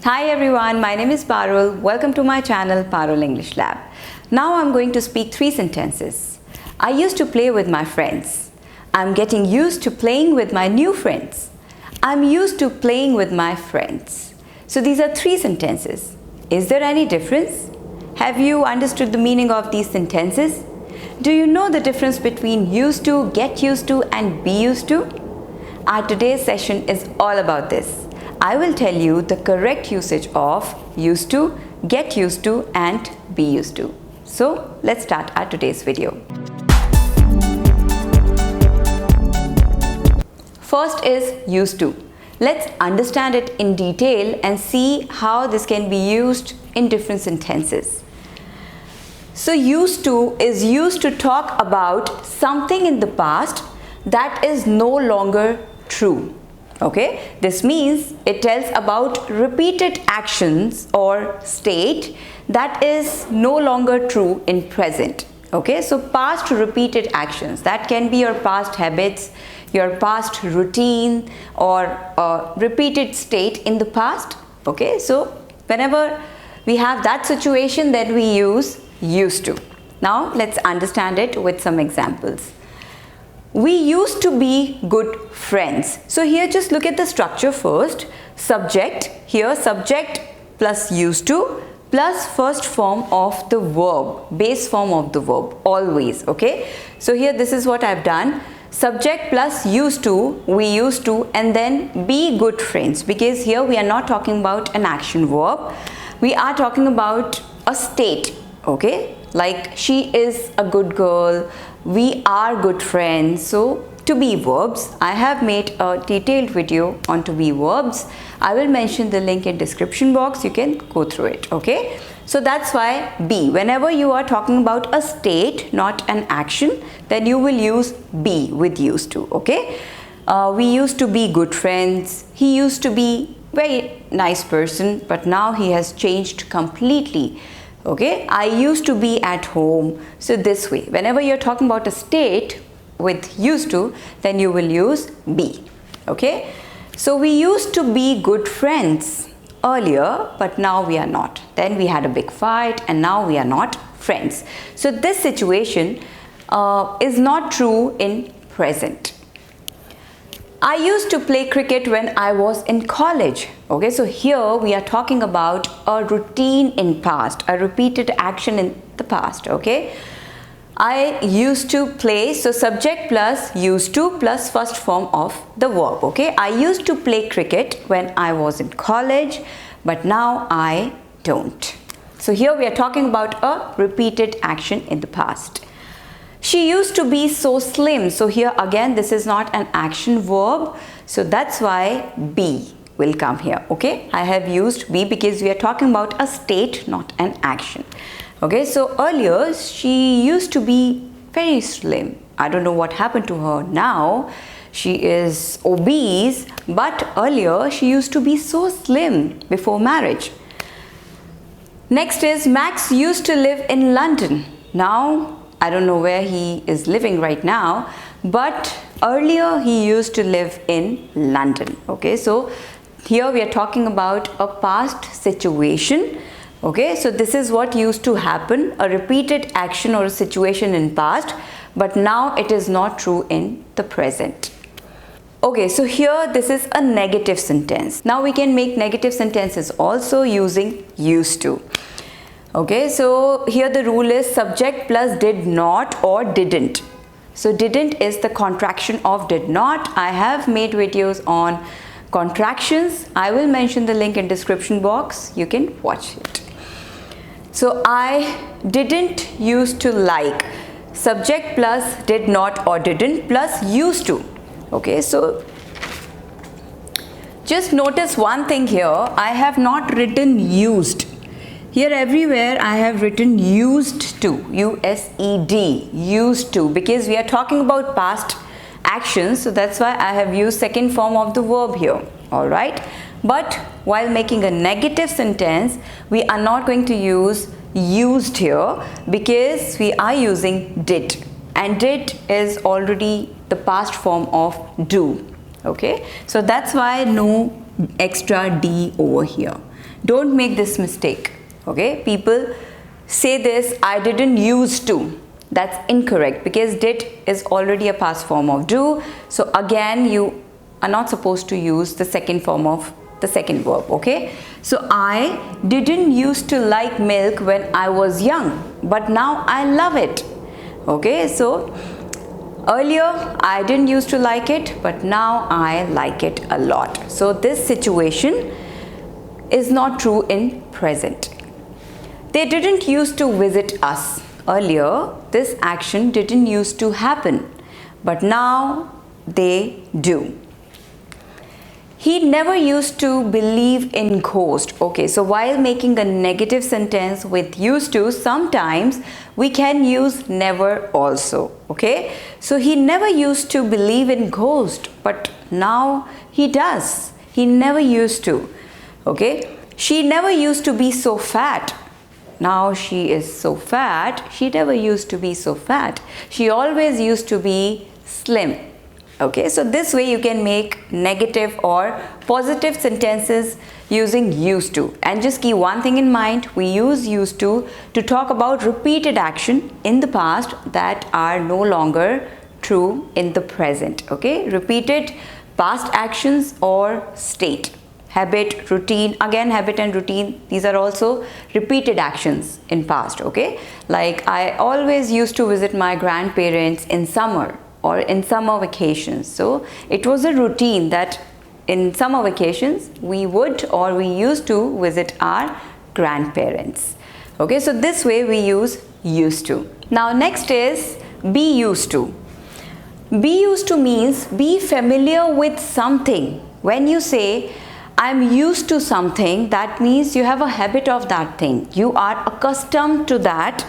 Hi everyone, my name is Parul. Welcome to my channel Parul English Lab. Now I'm going to speak 3 sentences. I used to play with my friends. I'm getting used to playing with my new friends. I'm used to playing with my friends. So these are 3 sentences. Is there any difference? Have you understood the meaning of these sentences? Do you know the difference between used to, get used to and be used to? Our today's session is all about this. I will tell you the correct usage of used to, get used to and be used to. So let's start our today's video. First is used to. Let's understand it in detail and see how this can be used in different sentences. So used to is used to talk about something in the past that is no longer true. Okay, this means it tells about repeated actions or state that is no longer true in present. Okay, so past repeated actions, that can be your past habits, your past routine or repeated state in the past. Okay, so whenever we have that situation, then we use used to. Now let's understand it with some examples. We used to be good friends. So here just look at the structure first. Subject, here subject plus used to plus first form of the verb, base form of the verb, always. Okay, so here this is what I've done. Subject plus used to, we used to, and then be good friends, because here we are not talking about an action verb, we are talking about a state. Okay, like she is a good girl, we are good friends. So to be verbs, I have made a detailed video on to be verbs. I will mention the link in description box, you can go through it. Okay, so that's why be, whenever you are talking about a state, not an action, then you will use be with used to. Okay, we used to be good friends, he used to be very nice person, but now he has changed completely. Okay, I used to be at home. So this way, whenever you're talking about a state with used to, then you will use be. Okay, so we used to be good friends earlier, but now we are not. Then we had a big fight and now we are not friends. So this situation is not true in present. I used to play cricket when I was in college. Okay, so here we are talking about a routine in past, a repeated action in the past. Okay, I used to play, so subject plus used to plus first form of the verb. Okay, I used to play cricket when I was in college, but now I don't. So here we are talking about a repeated action in the past. She used to be so slim. So here again, this is not an action verb. So that's why be will come here. Okay, I have used be because we are talking about a state, not an action. Okay, so earlier she used to be very slim. I don't know what happened to her now. She is obese, but earlier she used to be so slim before marriage. Next is Max used to live in London. Now I don't know where he is living right now, but earlier he used to live in London. Okay, so here we are talking about a past situation. Okay, so this is what used to happen, a repeated action or a situation in past, but now it is not true in the present. Okay, so here this is a negative sentence. Now we can make negative sentences also using used to. Okay, so here the rule is subject plus did not or didn't. So didn't is the contraction of did not. I have made videos on contractions. I will mention the link in description box. You can watch it. So I didn't used to like. Subject plus did not or didn't plus used to. Okay, so just notice one thing here. I have not written used. Here everywhere I have written used to, U-S-E-D, used to, because we are talking about past actions. So that's why I have used second form of the verb here. All right. But while making a negative sentence, we are not going to use used here because we are using did. And did is already the past form of do. Okay. So that's why no extra D over here. Don't make this mistake. Okay, people say this, I didn't used to. That's incorrect because did is already a past form of do. So again, you are not supposed to use the second form of the second verb. Okay, so I didn't used to like milk when I was young, but now I love it. Okay, so earlier I didn't used to like it, but now I like it a lot. So this situation is not true in present. They didn't used to visit us. Earlier, this action didn't used to happen, but now they do. He never used to believe in ghosts. Okay, so while making a negative sentence with used to, sometimes we can use never also. Okay, so he never used to believe in ghosts, but now he does. He never used to. Okay, she never used to be so fat. Now she is so fat. She never used to be so fat. She always used to be slim. Okay, so this way you can make negative or positive sentences using used to. And just keep one thing in mind, we use used to talk about repeated action in the past that are no longer true in the present. Okay, repeated past actions or state. Habit, routine, again habit and routine, these are also repeated actions in past. Okay, like I always used to visit my grandparents in summer or in summer vacations. So it was a routine that in summer vacations we would or we used to visit our grandparents. Okay, so this way we use used to. Now next is be used to. Be used to means be familiar with something. When you say I'm used to something, that means you have a habit of that thing. You are accustomed to that,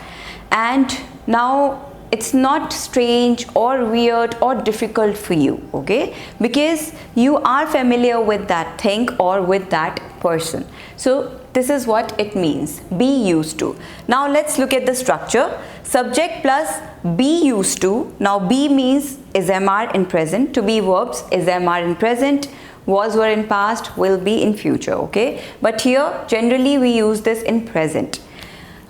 and now it's not strange or weird or difficult for you. Okay, because you are familiar with that thing or with that person. So this is what it means, be used to. Now let's look at the structure. Subject plus be used to. Now be means is MR in present. To be verbs is MR in present. Was, were in past, will be in future. Okay, but here generally we use this in present.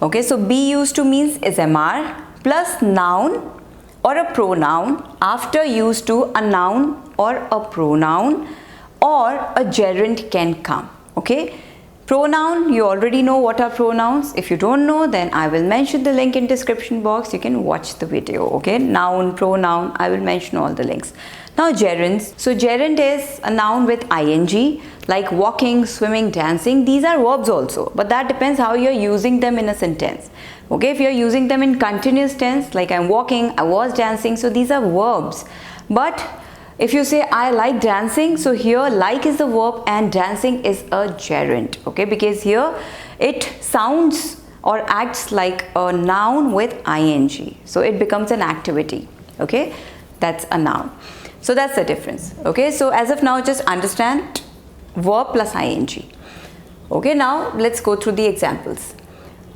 Okay, so be used to means is MR plus noun or a pronoun after used to, a noun or a pronoun or a gerund can come. Okay, pronoun, you already know what are pronouns. If you don't know, then I will mention the link in description box. You can watch the video. Okay, noun, pronoun, I will mention all the links. Now gerunds. So gerund is a noun with ing, like walking, swimming, dancing. These are verbs also, but that depends how you're using them in a sentence. Okay, if you're using them in continuous tense, like I'm walking, I was dancing, so these are verbs. But if you say I like dancing, so here like is the verb and dancing is a gerund. Okay, because here it sounds or acts like a noun with ing, so it becomes an activity. Okay, that's a noun. So that's the difference. Okay, so as of now just understand verb plus ing. Okay, now let's go through the examples.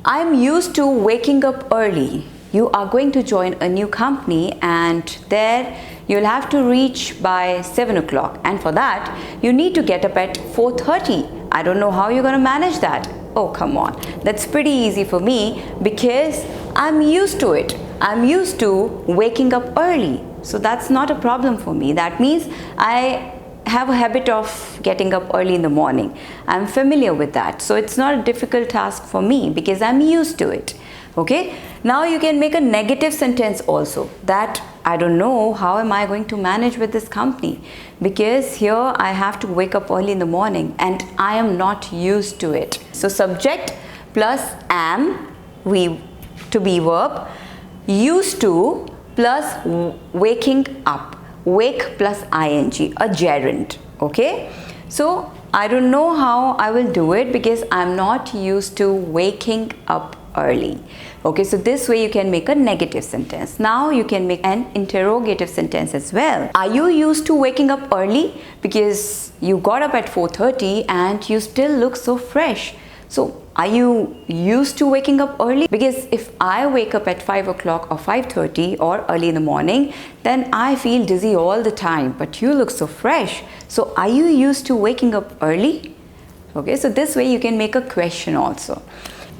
I'm used to waking up early. You are going to join a new company and there you'll have to reach by 7 o'clock, and for that you need to get up at 4:30. I don't know how you're going to manage that. Oh, come on, that's pretty easy for me because I'm used to it. I'm used to waking up early, so that's not a problem for me. That means I have a habit of getting up early in the morning. I'm familiar with that, so it's not a difficult task for me because I'm used to it. Okay, now you can make a negative sentence also, that I don't know how am I going to manage with this company because here I have to wake up early in the morning and I am not used to it. So subject plus am, we to be verb, used to plus waking up, wake plus ing, a gerund. Okay, so I don't know how I will do it because I'm not used to waking up early. Okay, so this way you can make a negative sentence. Now you can make an interrogative sentence as well. Are you used to waking up early? Because you got up at 4:30 and you still look so fresh. So are you used to waking up early? Because if I wake up at 5 o'clock or 5:30 or early in the morning, then I feel dizzy all the time, but you look so fresh. So are you used to waking up early? Okay, so this way you can make a question also.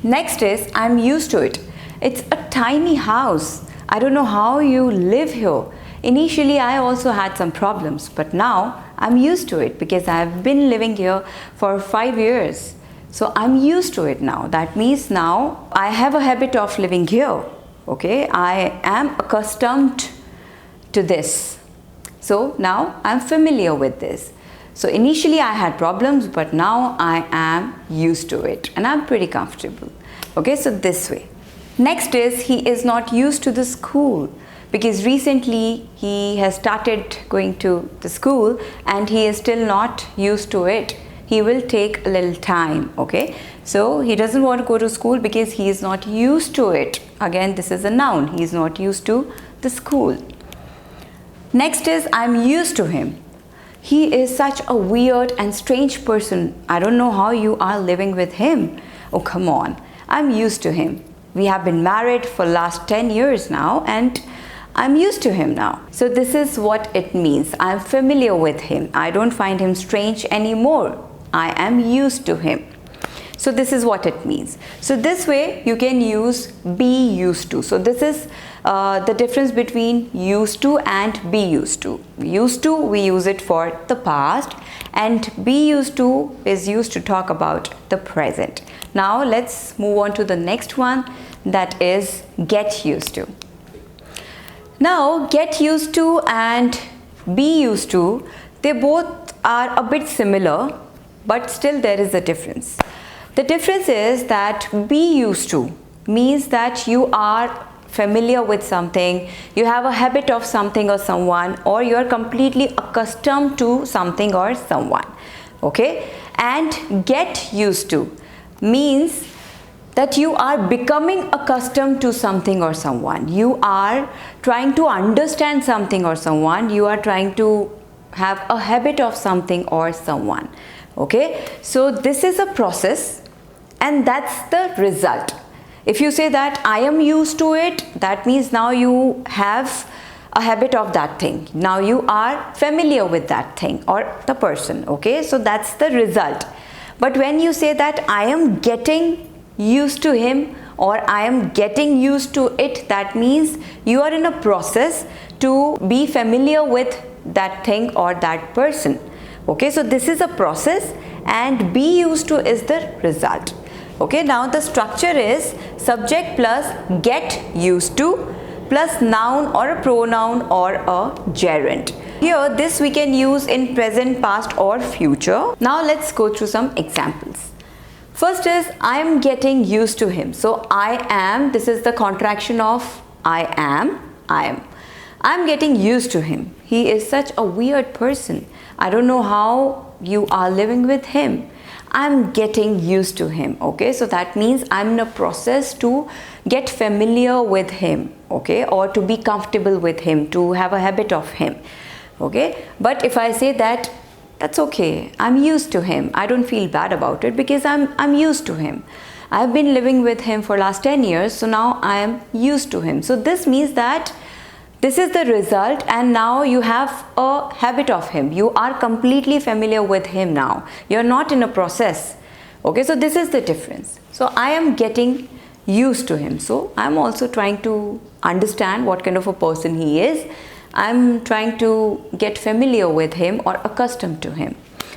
Next is I'm used to it. It's a tiny house. I don't know how you live here. Initially I also had some problems, but now I'm used to it because I've been living here for 5 years. So I'm used to it now. That means now I have a habit of living here. Okay, I am accustomed to this. So now I'm familiar with this. So initially I had problems, but now I am used to it and I'm pretty comfortable. Okay, so this way. Next is he is not used to the school, because recently he has started going to the school and he is still not used to it. He will take a little time. Okay, so he doesn't want to go to school because he is not used to it. Again, this is a noun. He is not used to the school. Next is I'm used to him. He is such a weird and strange person. I don't know how you are living with him. Oh, come on. I'm used to him. We have been married for last 10 years now and I'm used to him now. So this is what it means. I'm familiar with him. I don't find him strange anymore. I am used to him. So this is what it means. So this way you can use be used to. So this is the difference between used to and be used to. Used to, we use it for the past, and be used to is used to talk about the present. Now let's move on to the next one, that is get used to. Now get used to and be used to, they both are a bit similar, but still there is a difference. The difference is that be used to means that you are familiar with something, you have a habit of something or someone, or you are completely accustomed to something or someone. Okay, and get used to means that you are becoming accustomed to something or someone. You are trying to understand something or someone. You are trying to have a habit of something or someone. Okay, so this is a process and that's the result. If you say that I am used to it, that means now you have a habit of that thing. Now you are familiar with that thing or the person. Okay, so that's the result. But when you say that I am getting used to him or I am getting used to it, that means you are in a process to be familiar with that thing or that person. Okay, so this is a process and be used to is the result. Okay, now the structure is subject plus get used to plus noun or a pronoun or a gerund. Here this we can use in present, past or future. Now let's go through some examples. First is I am getting used to him. So I am, this is the contraction of I am. I'm getting used to him. He is such a weird person. I don't know how you are living with him. I'm getting used to him. Okay, so that means I'm in a process to get familiar with him. Okay, or to be comfortable with him, to have a habit of him. Okay, but if I say that, that's okay, I'm used to him, I don't feel bad about it because I'm used to him. I've been living with him for last 10 years, so now I am used to him. So this means that this is the result and now you have a habit of him. You are completely familiar with him now. You're not in a process. Okay, so this is the difference. So I am getting used to him. So I'm also trying to understand what kind of a person he is. I'm trying to get familiar with him or accustomed to him.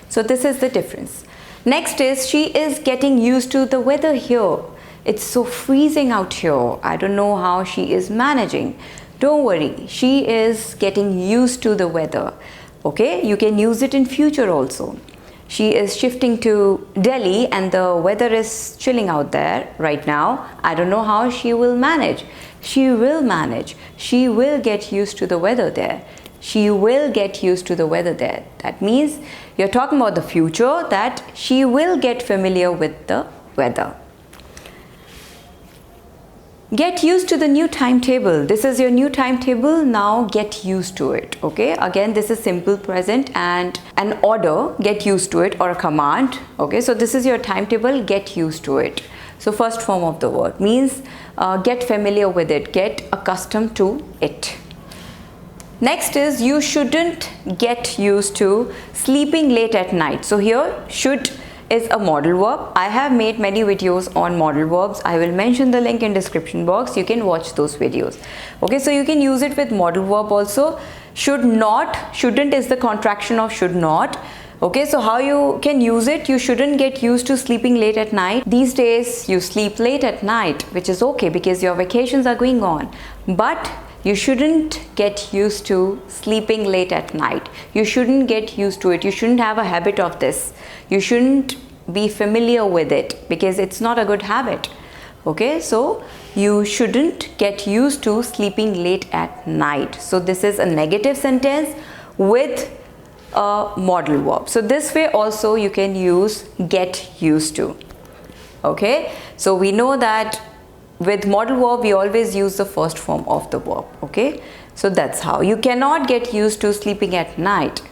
So this is the difference. Next is she is getting used to the weather here. It's so freezing out here. I don't know how she is managing. Don't worry, she is getting used to the weather. Okay, you can use it in future also. She is shifting to Delhi and the weather is chilling out there right now. I don't know how she will manage. She will manage. She will get used to the weather there. She will get used to the weather there. That means you're talking about the future, that she will get familiar with the weather. Get used to the new timetable. This is your new timetable. Now get used to it. Okay, again this is simple present and an order, get used to it, or a command. Okay, so this is your timetable, get used to it. So first form of the word means get familiar with it, get accustomed to it. Next is you shouldn't get used to sleeping late at night. So here should is a modal verb. I have made many videos on modal verbs. I will mention the link in description box. You can watch those videos. Okay, so you can use it with modal verb also. Should not, shouldn't is the contraction of should not. Okay, so how you can use it? You shouldn't get used to sleeping late at night. These days you sleep late at night, which is okay because your vacations are going on. But you shouldn't get used to sleeping late at night. You shouldn't get used to it. You shouldn't have a habit of this. You shouldn't be familiar with it because it's not a good habit. Okay, so you shouldn't get used to sleeping late at night. So this is a negative sentence with a modal verb. So this way also you can use get used to. Okay, so we know that with modal verb we always use the first form of the verb. Okay, so that's how. You cannot get used to sleeping at night.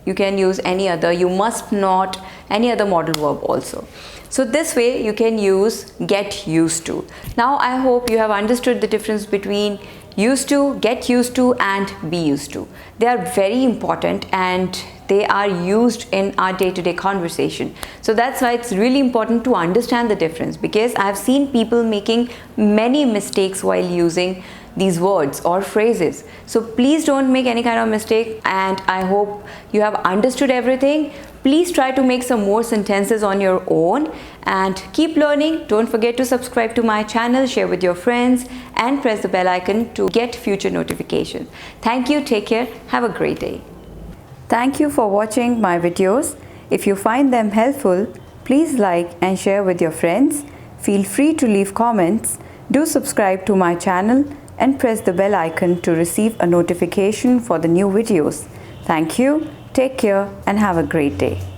You can use any other, you must not, any other modal verb also. So this way you can use get used to. Now I hope you have understood the difference between used to, get used to and be used to. They are very important and they are used in our day-to-day conversation. So that's why it's really important to understand the difference, because I have seen people making many mistakes while using these words or phrases. So please don't make any kind of mistake, and I hope you have understood everything. Please try to make some more sentences on your own and keep learning. Don't forget to subscribe to my channel, share with your friends and press the bell icon to get future notifications. Thank you, take care, have a great day. Thank you for watching my videos. If you find them helpful, please like and share with your friends. Feel free to leave comments. Do subscribe to my channel and press the bell icon to receive a notification for the new videos. Thank you, take care and have a great day.